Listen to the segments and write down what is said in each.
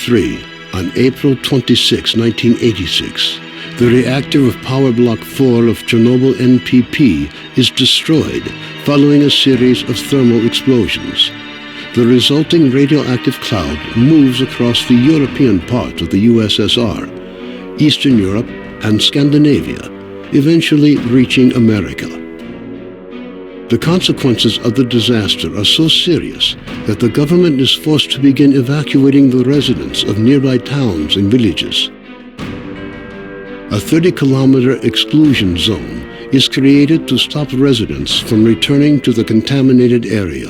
3, on April 26, 1986, the reactor of Power Block 4 of Chernobyl NPP is destroyed following a series of thermal explosions. The resulting radioactive cloud moves across the European part of the USSR, Eastern Europe, and Scandinavia, eventually reaching America. The consequences of the disaster are so serious that the government is forced to begin evacuating the residents of nearby towns and villages. A 30-kilometer exclusion zone is created to stop residents from returning to the contaminated area.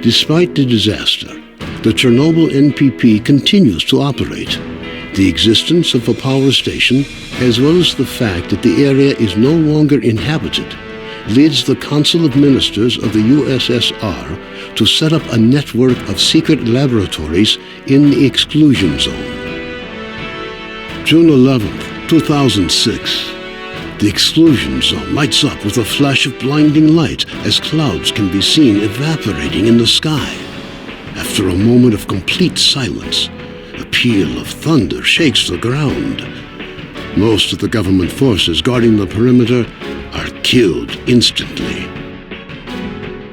Despite the disaster, the Chernobyl NPP continues to operate. The existence of a power station, as well as the fact that the area is no longer inhabited, leads the Council of Ministers of the USSR to set up a network of secret laboratories in the exclusion zone. June 11, 2006. The exclusion zone lights up with a flash of blinding light as clouds can be seen evaporating in the sky. After a moment of complete silence, a peal of thunder shakes the ground. Most of the government forces guarding the perimeter are killed instantly.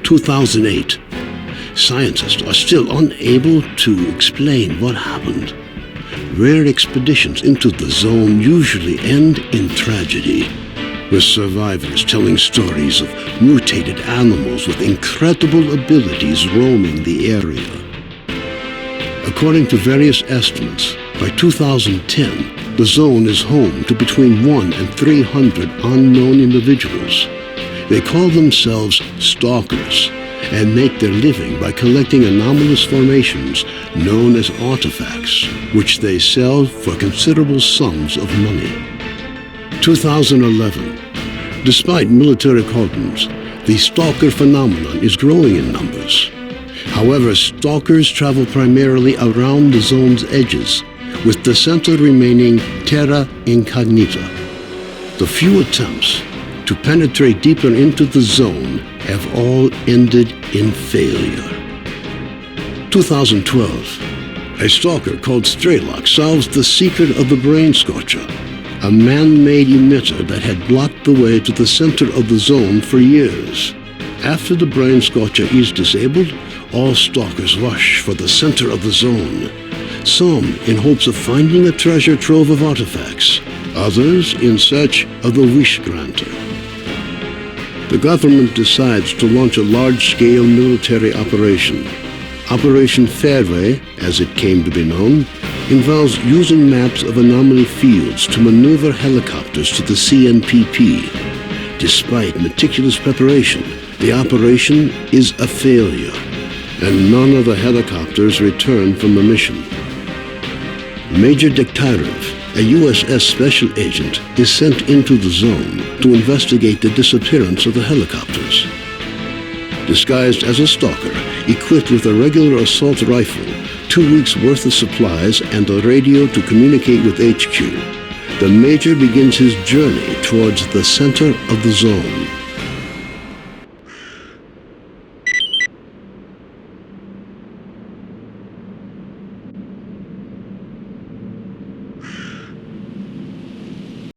2008. Scientists are still unable to explain what happened. Rare expeditions into the zone usually end in tragedy, with survivors telling stories of mutated animals with incredible abilities roaming the area. According to various estimates, by 2010, the zone is home to between 1 and 300 unknown individuals. They call themselves stalkers and make their living by collecting anomalous formations known as artifacts, which they sell for considerable sums of money. 2011. Despite military cordons, the stalker phenomenon is growing in numbers. However, stalkers travel primarily around the zone's edges, with the center remaining terra incognita. The few attempts to penetrate deeper into the zone have all ended in failure. 2012. A stalker called S.T.A.L.K.E.R solves the secret of the brain scorcher, a man-made emitter that had blocked the way to the center of the zone for years. After the brain scorcher is disabled, all stalkers rush for the center of the zone, some in hopes of finding a treasure trove of artifacts, others in search of the wish granter. The government decides to launch a large-scale military operation. Operation Fairway, as it came to be known, involves using maps of anomaly fields to maneuver helicopters to the CNPP. Despite meticulous preparation, the operation is a failure, and none of the helicopters return from the mission. Major gtav, a USS special agent, is sent into the zone to investigate the disappearance of the helicopters. Disguised as a stalker, equipped with a regular assault rifle, 2 weeks' worth of supplies, and a radio to communicate with HQ, the Major begins his journey towards the center of the zone.